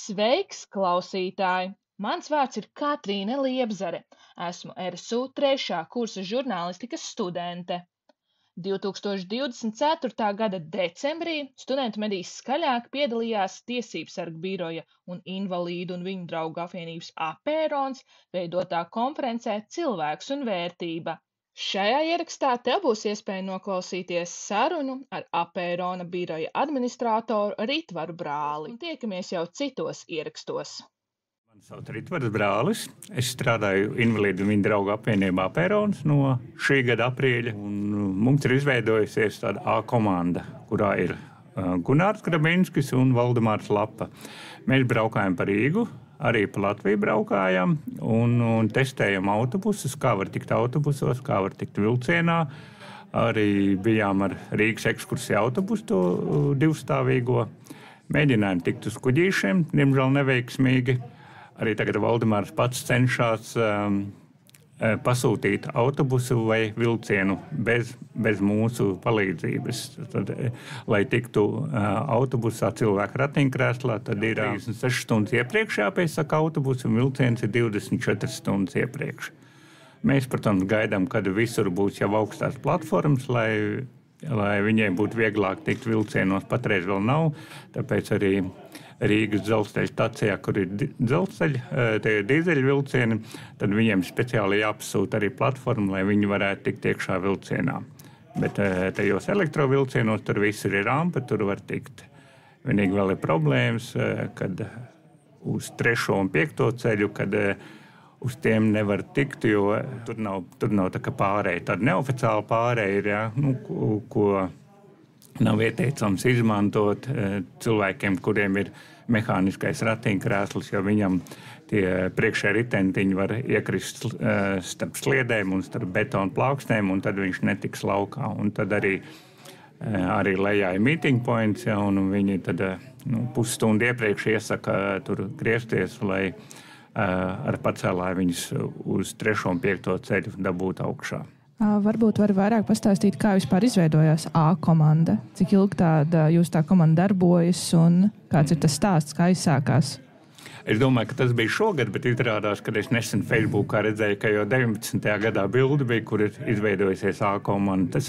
Sveiks, klausītāji! Mans vārds ir Katrīne Liepzare. Esmu RSU 3. kursa žurnālistikas studente. 2024. gada decembrī Studentu medijas skaļāk piedalījās Tiesībsargu biroja un Invalīdu un viņu draugu apvienības Apērons veidotā konferencē Cilvēks un vērtība. Šajā ierakstā tev būs iespēja noklausīties sarunu ar Apērona biroja administratoru Ritvaru Brāli. Un tiekamies jau citos ierakstos. Mani sauc Ritvars Brālis. Es strādāju Invalīdu un viņa draugu apvienībā Apērons no šī gada aprīļa. Mums ir izveidojusies tāda A komanda, kurā ir Gunārs Grabinskis un Valdemārs Lapa. Mēs braukājam pa Rīgu. Arī pa Latviju braukājam un testējam autobusus, kā var tikt autobusos, kā var tikt vilcienā. Arī bijām ar Rīgas ekskursiju autobusu, to divstāvīgo. Mēģinājām tikt uz kuģīšiem, diemžēl neveiksmīgi. Arī tagad Valdemārs pats cenšas pasūtīt autobusu vai vilcienu bez mūsu palīdzības. Tad, lai tiktu autobusā cilvēku ratiņkrēslā, tad ir 36 stundas iepriekš jāpiesaka autobusu, un vilciens ir 24 stundas iepriekš. Mēs, protams, gaidām, kad visur būs jau augstās platformas, lai viņiem būtu vieglāk tikt vilcienos. Patreiz vēl nav, tāpēc arī Rīgas dzelzceļa stacijā, kur ir dīzeļu vilcieni, tad viņiem speciāli jāpasūta arī platforma, lai viņi varētu tikt iekšā vilcienā. Bet tajos elektrovilcienos tur viss ir rampa, tur var tikt. Vienīgi vēl ir problēmas, kad uz 3. un 5. ceļu, kad uz tiem nevar tikt, jo tur nav tā kā pārēja. Tāda neoficiāla pārēja ir, ko nav ieteicams izmantot cilvēkiem, kuriem ir mehāniskais ratiņkrēsls, jo viņam tie priekšējie ritentiņi var iekrist starp sliedēm un starp betonu plāksnēm, un tad viņš netiks laukā. Un tad arī lejā ir meeting points, ja, un viņi tad pusstundu iepriekš iesaka tur griezties, lai ar pacēlāju viņus uz 3. un 5. ceļu dabūtu augšā. Varbūt var vairāk pastāstīt, kā vispār izveidojās A komanda, cik ilgi tā komanda darbojas un kāds ir tas stāsts, kā izsākās? Es domāju, ka tas bija šogad, bet izrādās, ka es nesen Facebookā redzēju, ka jau 19. gadā bilde bija, kur ir izveidojusies A komanda.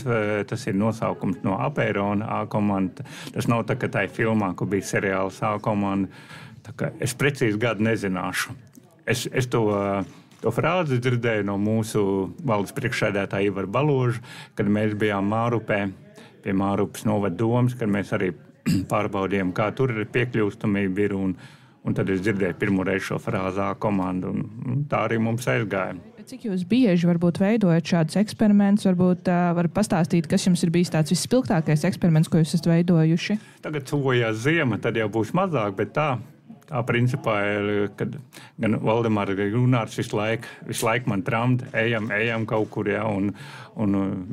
Tas ir nosaukums no Apērona A komanda. Tas nav tā, ka tā ir filmā, kur bija seriāls A komanda. Tā kā es precīzi gadu nezināšu. Es to frāzi dzirdēju no mūsu valdes priekšsēdētāja Ivara Baloža, kad mēs bijām Mārupē, pie Mārupas novada domas, kad mēs arī pārbaudījām, kā tur ir piekļūstamība ir, un tad es dzirdēju pirmo reizi šo frāzi A komanda, un tā arī mums aizgāja. Cik jūs bieži varbūt veidojat šādus eksperimentus, varbūt var pastāstīt, kas jums ir bijis tāds visspilgtākais eksperiments, ko jūs esat veidojuši? Tagad tuvojās ziema, tad jau būs mazāk, bet tā principā ir, kad gan Valdemārs, gan Gunārs visu laiku man tramda, ejam kaut kur, ja, un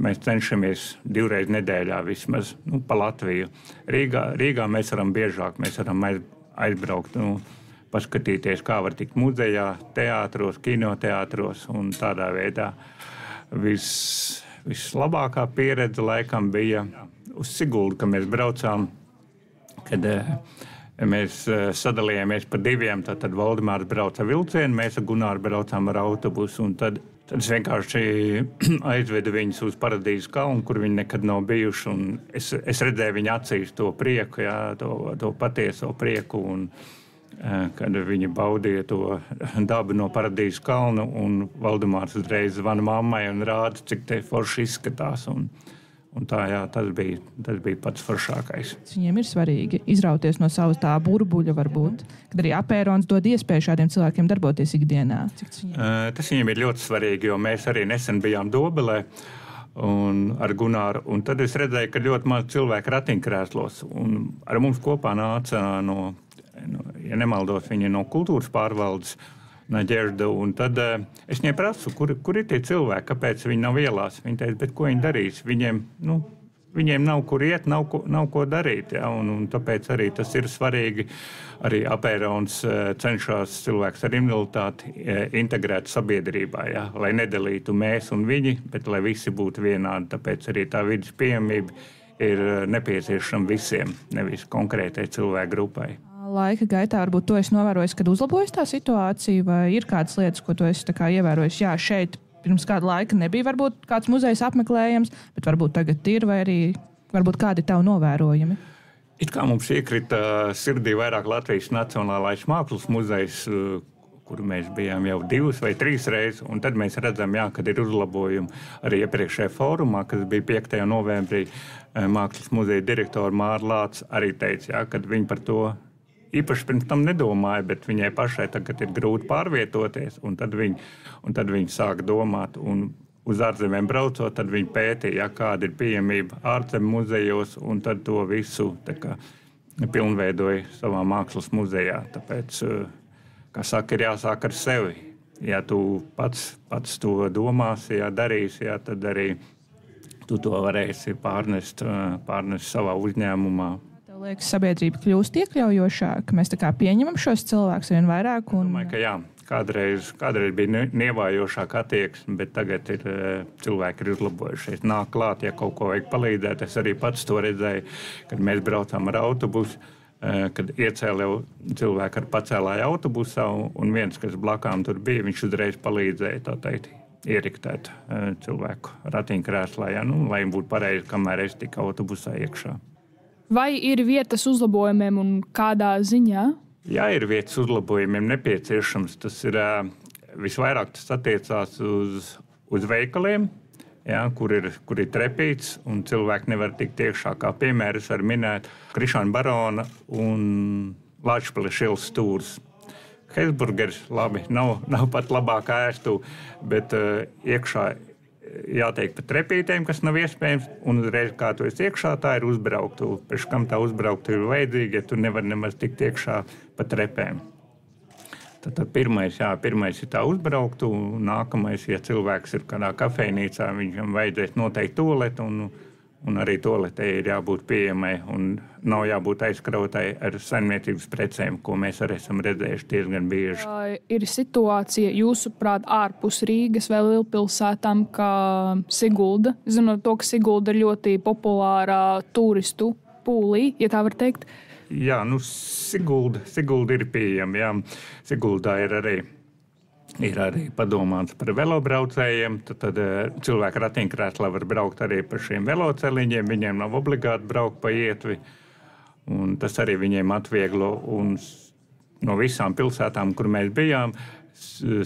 mēs cenšamies 2 reizes nedēļā vismaz pa Latviju. Rīgā mēs varam biežāk, mēs varam aizbraukt, paskatīties, kā var tikt muzejā, teātros, kinoteātros, un tādā veidā vislabākā pieredze laikam bija uz Siguldu, kad mēs braucām, kad mēs sadalījāmies pa 2, tad Valdemārs brauca ar vilcienu, mēs ar Gunāru braucām ar autobusu, un tad es vienkārši aizvedu viņus uz Paradīzes kalnu, kur viņi nekad nav bijuši, un es redzēju viņa acīs to prieku, jā, to patieso prieku, un kad viņi baudīja to dabu no Paradīzes kalnu, un Valdemārs uzreiz zvana mammai un rāda, cik te forši izskatās, un tā, jā, tas bija pats foršākais. Viņiem ir svarīgi izrauties no savas tā burbuļa varbūt, kad arī Apērons dod iespēju šādiem cilvēkiem darboties ikdienā. Tas viņiem ir ļoti svarīgi, jo mēs arī nesen bijām Dobelē ar Gunāru, un tad es redzēju, ka ļoti maz cilvēku ratiņkrēslos, un ar mums kopā nāca ja nemaldos, viņi no kultūras pārvaldes Naģerda, un tad es viņai prasu, kur ir tie cilvēki, kāpēc viņi nav ielās. Viņi teica, bet ko viņi darīs? Viņiem nav kur iet, nav ko darīt, ja, un tāpēc arī tas ir svarīgi. Arī Apērons cenšas cilvēks ar invaliditāti integrēt sabiedrībā, ja, lai nedalītu mēs un viņi, bet lai visi būtu vienādi. Tāpēc arī tā vidas pieejamība ir nepieciešama visiem, nevis konkrētai cilvēku grupai. Laika gaitā varbūt to esi novērojis, kad uzlabojas tā situācija, vai ir kādas lietas, ko tu esi ievērojis? Jā, šeit pirms kāda laika nebija varbūt kāds muzejs apmeklējams, bet varbūt tagad ir, vai arī varbūt kādi tavi novērojumi? It kā mums iekrita sirdī vairāk Latvijas Nacionālais mākslas muzejs, kuru mēs bijām jau 2 vai 3 reizes, un tad mēs redzam, jā, kad ir uzlabojumi arī iepriekšējā fórumā, kas bija 5. novembrī. Mākslas muzeja direktora Māra Lāca arī teica, jā, kad viņi par to īpaši pirms tam nedomāja, bet viņai pašai tagad ir grūti pārvietoties, un tad viņi sāk domāt, un uz ārzemēm braucot, tad viņi pētīja, kāda ir pieejamība ārzemju muzejos, un tad to visu pilnveidoja savā mākslas muzejā. Tāpēc, kā saka, ir jāsāk ar sevi. Ja tu pats to domāsi, ja darīsi, ja, tad arī tu to varēsi pārnest savā uzņēmumā. Tev liekas, sabiedrība kļūst iekļaujošāka, mēs pieņemam šos cilvēkus vien vairāk? Domāju, ka jā. Kādreiz bija nievājošāka attieksme, bet tagad cilvēki ir uzlabojušies. Nāk klāt, ja kaut ko vajag palīdzēt. Es arī pats to redzēju, kad mēs braucām ar autobusu, kad iecēla cilvēku ar pacēlāju autobusā, un viens, kas blakām tur bija, viņš uzreiz palīdzēja, tā teikt, ieriktēt cilvēku ratiņkrēslā, ja, lai būtu pareizi, kamēr es tiku autobusā iekšā. Vai ir vietas uzlabojumiem un kādā ziņā? Jā, ir vietas uzlabojumiem nepieciešams. Tas ir visvairāk tas attiecās uz veikaliem, jā, kur ir trepīts un cilvēki nevar tikt iekšā. Kā piemērs var minēt Krišāna Barona un Lāčpeles ielas stūris. Hesburgers, labi, nav pat labākā ēstuve, bet iekšā jātiek pa trepītēm, kas nav iespējams, un uzreiz, kā tu esi iekšā, tā ir uzbrauktuve. Pēc kam tā uzbrauktuve ir vajadzīga, ja tu nevar nemaz tikt iekšā pa trepēm. Tad pirmais ir tā uzbrauktuve, nākamais, ja cilvēks ir kādā kafejnīcā, viņam vajadzēs noteikti tualeti, un arī tualetei ir jābūt pieejamai, un nav jābūt aizkrautai ar saimniecības precēm, ko mēs arī esam redzējuši diezgan bieži. Ir situācija, jūsuprāt, ārpus Rīgas vai lielpilsētām, kā Sigulda. Zinot to, ka Sigulda ir ļoti populāra turistu pūlī, ja tā var teikt. Jā, Sigulda ir pieejama. Jā. Siguldā ir arī padomāts par velobraucējiem. Tad cilvēki ratiņkrēslā var braukt arī par šiem veloceliņiem. Viņiem nav obligāti braukt pa ietvi. Un tas arī viņiem atvieglo. Un no visām pilsētām, kur mēs bijām,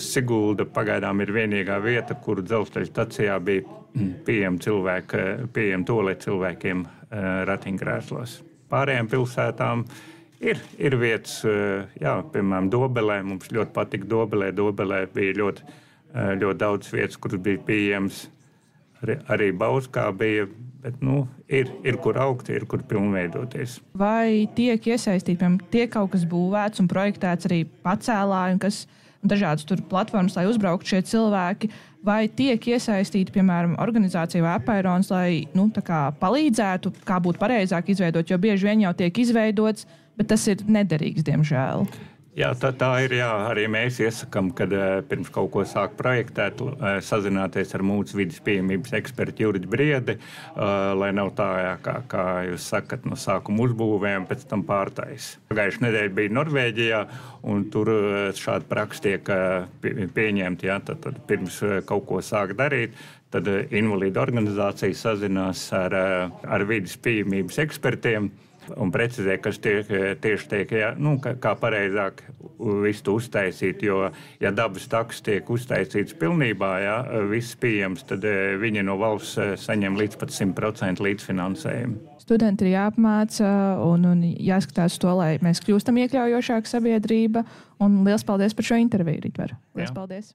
Sigulda pagaidām ir vienīgā vieta, kur dzelzceļa stacijā bija pieejama tualeti cilvēkiem ratiņkrēslos. Pārējām pilsētām ir vietas, jā, piemēram, Dobelē. Mums ļoti patika Dobelē. Dobelē bija ļoti daudz vietas, kuras bija pieejams. Arī Bauskā bija, bet ir kur augt, ir kur pilnveidoties. Vai tiek iesaistīti, piemēram, tiek kaut kas būvēts un projektēts arī pacēlāji un dažādas tur platformas, lai uzbrauktu šie cilvēki? Vai tiek iesaistīti, piemēram, organizācija vai Apērons, lai palīdzētu, kā būtu pareizāk izveidot, jo bieži vien jau tiek izveidots, bet tas ir nederīgs, diemžēl. Jā, tā ir. Jā. Arī mēs iesakām, kad pirms kaut ko sāk projektēt, sazināties ar mūsu vides pieejamības ekspertu Juritu Briedi, lai nav tā, jā, kā jūs sakat, no sākuma uzbūvēm, pēc tam pārtais. Pagājušajā nedēļā bija Norvēģijā, un tur šāda praksa tiek pieņemta. Jā, tad pirms kaut ko sāk darīt, tad invalīdu organizācija sazinās ar vides pieejamības ekspertiem un precizē, kas tieši tiek, jā, kā pareizāk visu uztaisīt, jo, ja dabas taks tiek uztaisīts pilnībā, jā, viss pieejams, tad viņi no valsts saņem līdz pat 100% līdzfinansējumu. Studenti ir jāapmāca un jāskatās to, lai mēs kļūstam iekļaujošāka sabiedrība, un liels paldies par šo interviju, Ritvar. Liels paldies!